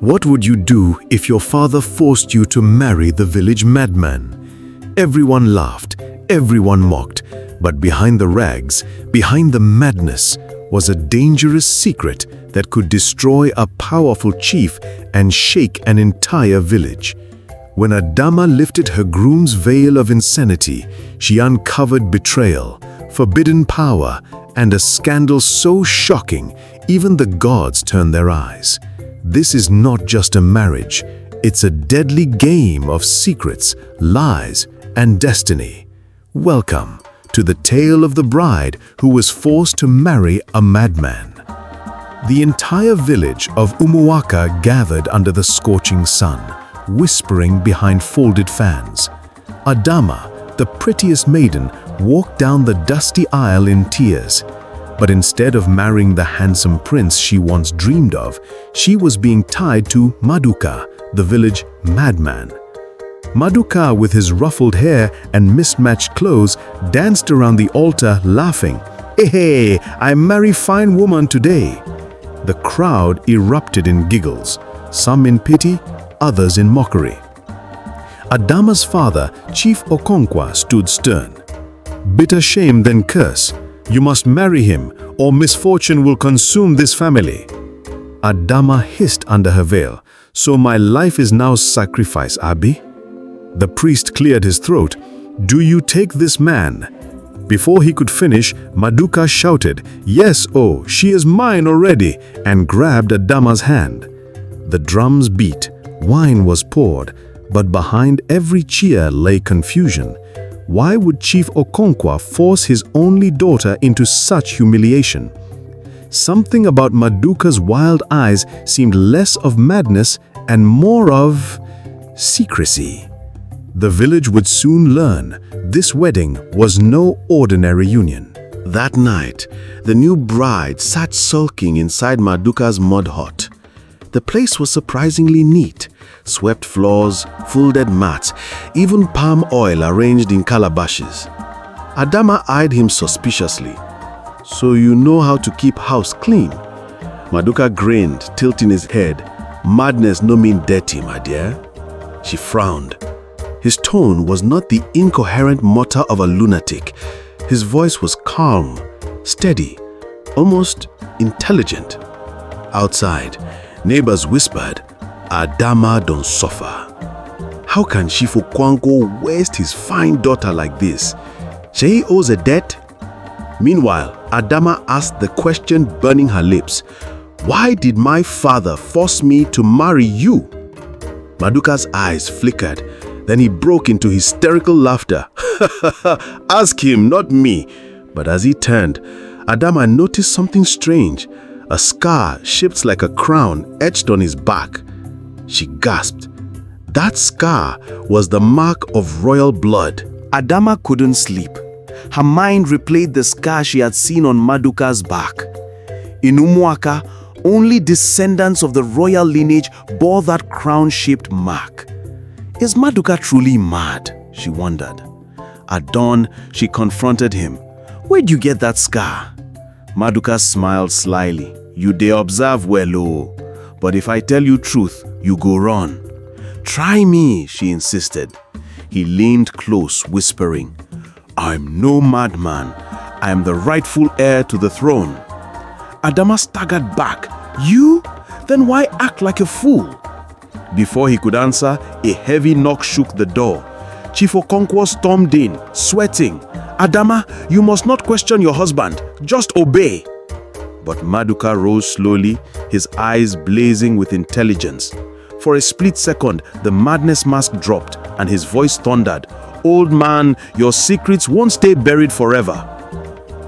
What would you do if your father forced you to marry the village madman? Everyone laughed, everyone mocked, but behind the rags, behind the madness, was a dangerous secret that could destroy a powerful chief and shake an entire village. When Adamma lifted her groom's veil of insanity, she uncovered betrayal, forbidden power, and a scandal so shocking, even the gods turned their eyes. This is not just a marriage, it's a deadly game of secrets, lies, and destiny. Welcome to the tale of the bride who was forced to marry a madman. The entire village of Umuaka gathered under the scorching sun, whispering behind folded fans. Adamma, the prettiest maiden, walked down the dusty aisle in tears. But instead of marrying the handsome prince she once dreamed of, she was being tied to Maduka, the village madman. Maduka, with his ruffled hair and mismatched clothes, danced around the altar laughing. Hey, I marry fine woman today. The crowd erupted in giggles, some in pity, others in mockery. Adamma's father, Chief Okonkwo, stood stern. Bitter shame then curse. You must marry him, or misfortune will consume this family. Adamma hissed under her veil. So my life is now sacrifice, Abi? The priest cleared his throat. Do you take this man? Before he could finish, Maduka shouted, Yes, oh, she is mine already, and grabbed Adamma's hand. The drums beat, wine was poured, but behind every cheer lay confusion. Why would Chief Okonkwo force his only daughter into such humiliation? Something about Maduka's wild eyes seemed less of madness and more of secrecy. The village would soon learn this wedding was no ordinary union. That night, the new bride sat sulking inside Maduka's mud hut. The place was surprisingly neat. Swept floors, folded mats, even palm oil arranged in calabashes. Adamma eyed him suspiciously. So you know how to keep house clean? Maduka grinned, tilting his head. Madness no mean dirty, my dear. She frowned. His tone was not the incoherent mutter of a lunatic. His voice was calm, steady, almost intelligent. Outside, neighbors whispered, Adamma don't suffer. How can Chief Okonkwo waste his fine daughter like this? She owes a debt? Meanwhile, Adamma asked the question burning her lips. Why did my father force me to marry you? Maduka's eyes flickered. Then he broke into hysterical laughter. Ask him, not me. But as he turned, Adamma noticed something strange. A scar shaped like a crown etched on his back. She gasped. That scar was the mark of royal blood. Adamma couldn't sleep. Her mind replayed the scar she had seen on Maduka's back. In Umuaka, only descendants of the royal lineage bore that crown-shaped mark. Is Maduka truly mad? She wondered. At dawn, she confronted him. Where'd you get that scar? Maduka smiled slyly. You dey observe well, oh. But if I tell you truth, you go run. Try me, she insisted. He leaned close, whispering, I'm no madman. I am the rightful heir to the throne. Adamma staggered back. You? Then why act like a fool? Before he could answer, a heavy knock shook the door. Chief Okonkwo stormed in, sweating. Adamma, you must not question your husband. Just obey. But Maduka rose slowly, his eyes blazing with intelligence. For a split second, the madness mask dropped and his voice thundered. Old man, your secrets won't stay buried forever.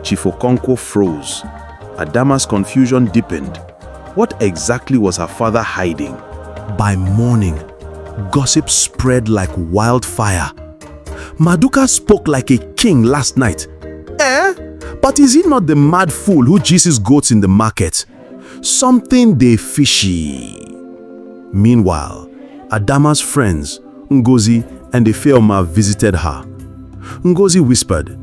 Chief Okonkwo froze. Adamma's confusion deepened. What exactly was her father hiding? By morning, gossip spread like wildfire. Maduka spoke like a king last night. But is he not the mad fool who chases goats in the market? Something dey fishy. Meanwhile, Adamma's friends, Ngozi and Ifeoma, visited her. Ngozi whispered,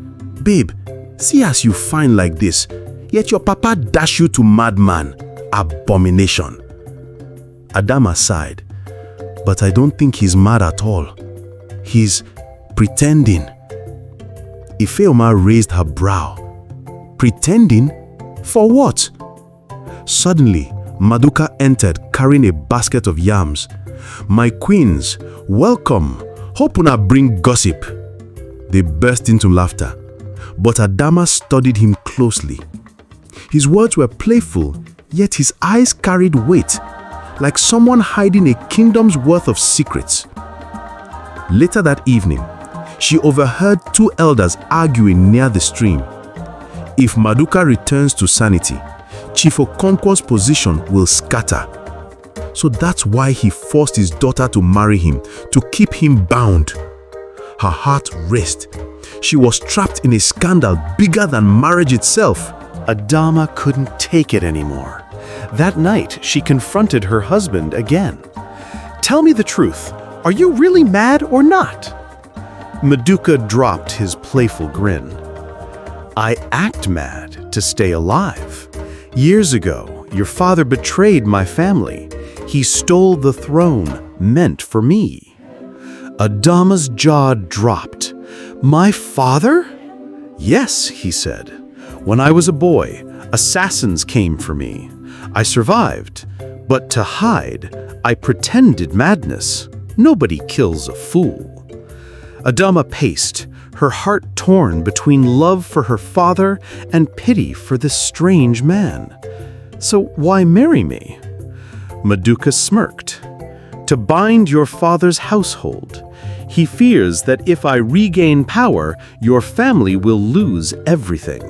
Babe, see as you fine like this, yet your papa dash you to madman. Abomination. Adamma sighed. But I don't think he's mad at all. He's pretending. Ifeoma raised her brow. Pretending? For what? Suddenly, Maduka entered carrying a basket of yams. "My queens, welcome. Hope una bring gossip." They burst into laughter, but Adamma studied him closely. His words were playful, yet his eyes carried weight, like someone hiding a kingdom's worth of secrets. Later that evening, she overheard two elders arguing near the stream. If Maduka returns to sanity, Chief Okonkwo's position will scatter. So that's why he forced his daughter to marry him, to keep him bound. Her heart raced. She was trapped in a scandal bigger than marriage itself. Adamma couldn't take it anymore. That night, she confronted her husband again. "Tell me the truth. Are you really mad or not?" Maduka dropped his playful grin. "I act mad to stay alive. Years ago, your father betrayed my family. He stole the throne meant for me." Adamma's jaw dropped. "My father?" "Yes," he said. "When I was a boy, assassins came for me. I survived, but to hide, I pretended madness. Nobody kills a fool." Adamma paced, her heart torn between love for her father and pity for this strange man. "So why marry me?" Maduka smirked. "To bind your father's household. He fears that if I regain power, your family will lose everything."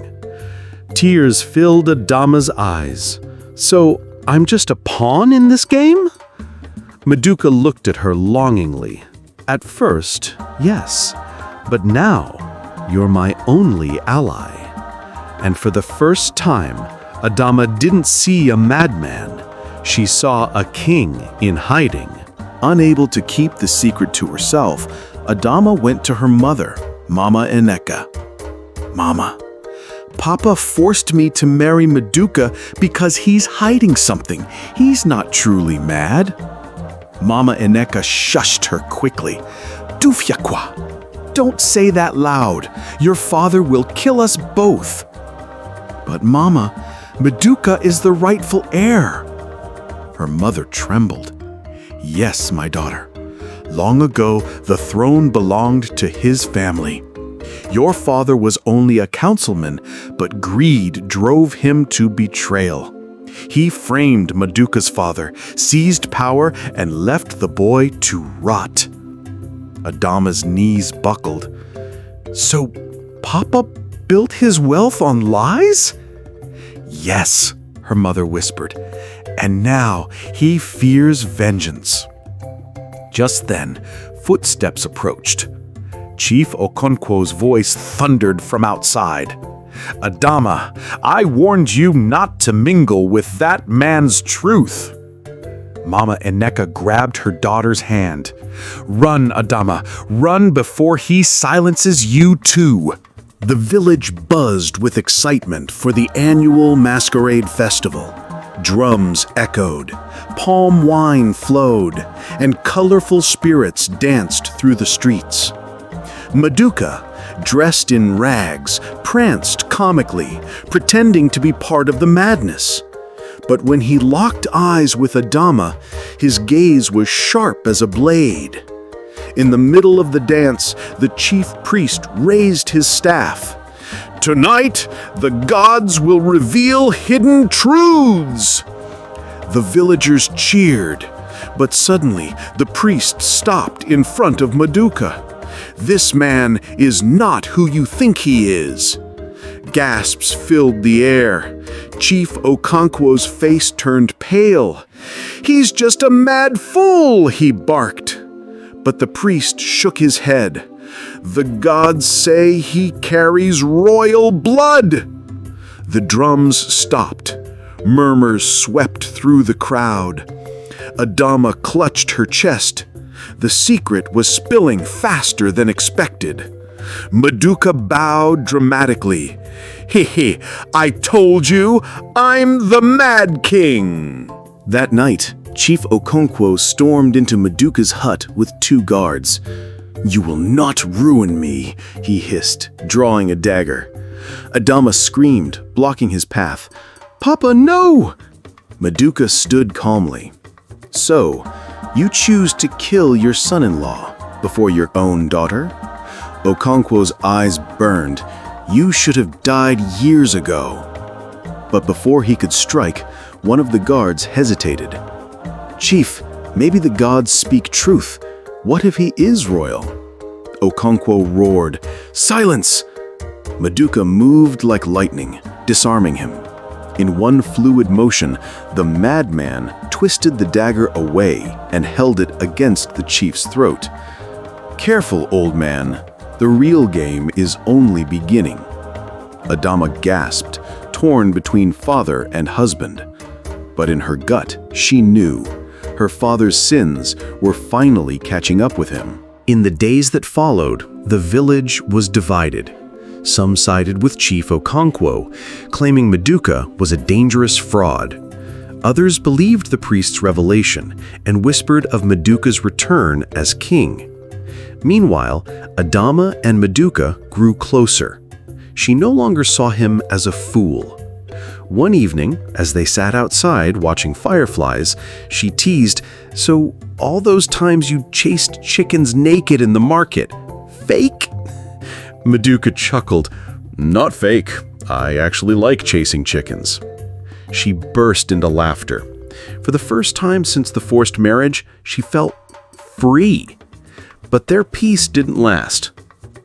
Tears filled Adamma's eyes. "So I'm just a pawn in this game?" Maduka looked at her longingly. "At first, yes, but now you're my only ally." And for the first time, Adamma didn't see a madman. She saw a king in hiding. Unable to keep the secret to herself, Adamma went to her mother, Mama Eneka. "Mama, Papa forced me to marry Maduka because he's hiding something. He's not truly mad." Mama Eneka shushed her quickly. "Dufyakwa, don't say that loud. Your father will kill us both." "But Mama, Maduka is the rightful heir." Her mother trembled. "Yes, my daughter. Long ago, the throne belonged to his family. Your father was only a councilman, but greed drove him to betrayal. He framed Maduka's father, seized power, and left the boy to rot." Adamma's knees buckled. "So, Papa built his wealth on lies?" "Yes," her mother whispered, "and now he fears vengeance." Just then, footsteps approached. Chief Okonkwo's voice thundered from outside. "Adamma, I warned you not to mingle with that man's truth." Mama Eneka grabbed her daughter's hand. "Run, Adamma, run before he silences you too." The village buzzed with excitement for the annual masquerade festival. Drums echoed, palm wine flowed, and colorful spirits danced through the streets. Maduka, dressed in rags, pranced comically, pretending to be part of the madness. But when he locked eyes with Adamma, his gaze was sharp as a blade. In the middle of the dance, the chief priest raised his staff. "Tonight, the gods will reveal hidden truths." The villagers cheered, but suddenly the priest stopped in front of Maduka. "This man is not who you think he is." Gasps filled the air. Chief Okonkwo's face turned pale. "He's just a mad fool," he barked. But the priest shook his head. "The gods say he carries royal blood." The drums stopped. Murmurs swept through the crowd. Adamma clutched her chest. The secret was spilling faster than expected. Maduka bowed dramatically. "He, I told you, I'm the Mad King." That night, Chief Okonkwo stormed into Maduka's hut with 2 guards. "You will not ruin me," he hissed, drawing a dagger. Adamma screamed, blocking his path. "Papa, no!" Maduka stood calmly. "So, you choose to kill your son-in-law before your own daughter?" Okonkwo's eyes burned. "You should have died years ago." But before he could strike, one of the guards hesitated. "Chief, maybe the gods speak truth. What if he is royal?" Okonkwo roared, "Silence!" Maduka moved like lightning, disarming him. In one fluid motion, the madman twisted the dagger away and held it against the chief's throat. "Careful, old man. The real game is only beginning." Adamma gasped, torn between father and husband. But in her gut, she knew her father's sins were finally catching up with him. In the days that followed, the village was divided. Some sided with Chief Okonkwo, claiming Maduka was a dangerous fraud. Others believed the priest's revelation and whispered of Maduka's return as king. Meanwhile, Adamma and Maduka grew closer. She no longer saw him as a fool. One evening, as they sat outside watching fireflies, she teased, "So all those times you chased chickens naked in the market, fake?" Maduka chuckled, "Not fake. I actually like chasing chickens." She burst into laughter. For the first time since the forced marriage, she felt free. But their peace didn't last.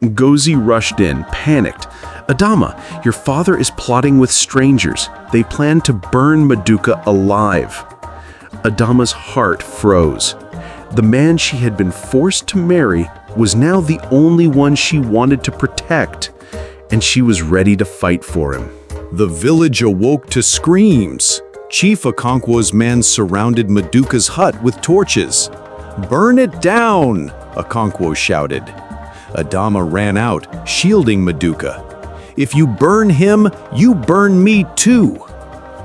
Gozi rushed in, panicked. "Adamma, your father is plotting with strangers. They plan to burn Maduka alive." Adama's heart froze. The man she had been forced to marry was now the only one she wanted to protect, and she was ready to fight for him. The village awoke to screams. Chief Okonkwo's men surrounded Maduka's hut with torches. "Burn it down!" Okonkwo shouted. Adamma ran out, shielding Maduka. "If you burn him, you burn me too."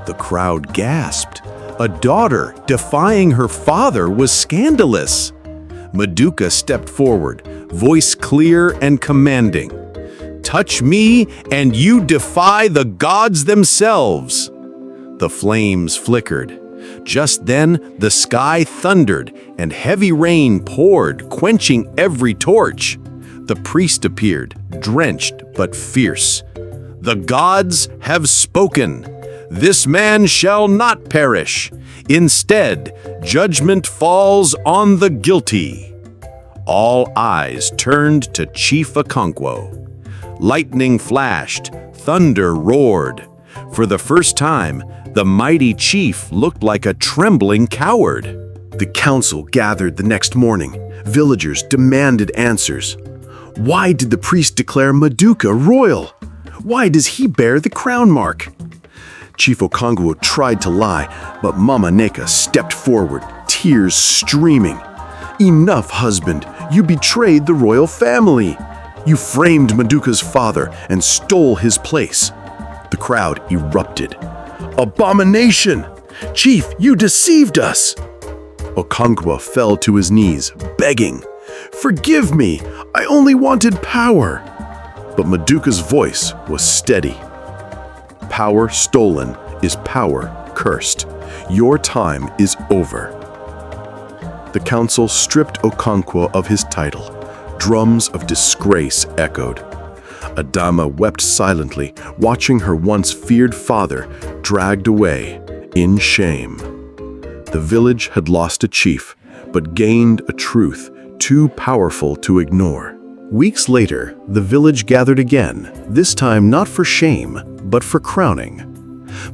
The crowd gasped. A daughter defying her father was scandalous. Maduka stepped forward, voice clear and commanding. "Touch me, and you defy the gods themselves." The flames flickered. Just then, the sky thundered, and heavy rain poured, quenching every torch. The priest appeared, drenched but fierce. "The gods have spoken. This man shall not perish. Instead, judgment falls on the guilty." All eyes turned to Chief Okonkwo. Lightning flashed, thunder roared. For the first time, the mighty chief looked like a trembling coward. The council gathered the next morning. Villagers demanded answers. Why did the priest declare Maduka royal? Why does he bear the crown mark? Chief Okonkwo tried to lie, but Mama Neka stepped forward, tears streaming. "Enough, husband. You betrayed the royal family. You framed Maduka's father and stole his place." The crowd erupted. "Abomination! Chief, you deceived us!" Okonkwo fell to his knees, begging, "Forgive me, I only wanted power." But Maduka's voice was steady. "Power stolen is power cursed. Your time is over." The council stripped Okonkwo of his title. Drums of disgrace echoed. Adamma wept silently, watching her once feared father dragged away in shame. The village had lost a chief, but gained a truth too powerful to ignore. Weeks later, the village gathered again, this time not for shame, but for crowning.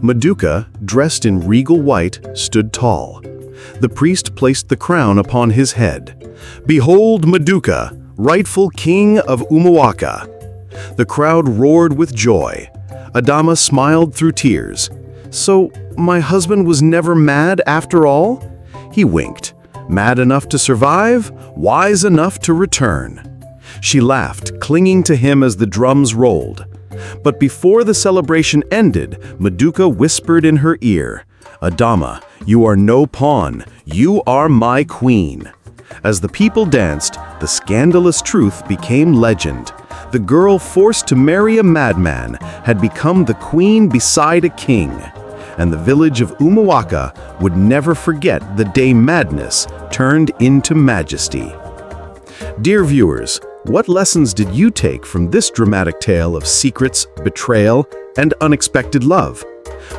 Maduka, dressed in regal white, stood tall. The priest placed the crown upon his head. "Behold Maduka, rightful king of Umuwaka." The crowd roared with joy. Adamma smiled through tears. "So, my husband was never mad after all?" He winked. "Mad enough to survive, wise enough to return." She laughed, clinging to him as the drums rolled. But before the celebration ended, Maduka whispered in her ear, Adamma, you are no pawn, you are my queen." As the people danced, the scandalous truth became legend. The girl forced to marry a madman had become the queen beside a king. And the village of Umuwaka would never forget the day madness turned into majesty. Dear viewers, what lessons did you take from this dramatic tale of secrets, betrayal, and unexpected love?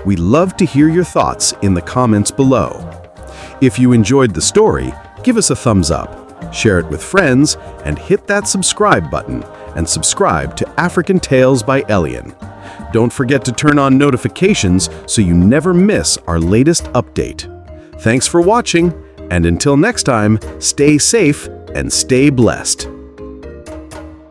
We'd love to hear your thoughts in the comments below. If you enjoyed the story, give us a thumbs up, share it with friends, and hit that subscribe button, and subscribe to African Tales by Elian. Don't forget to turn on notifications so you never miss our latest update. Thanks for watching, and until next time, stay safe and stay blessed.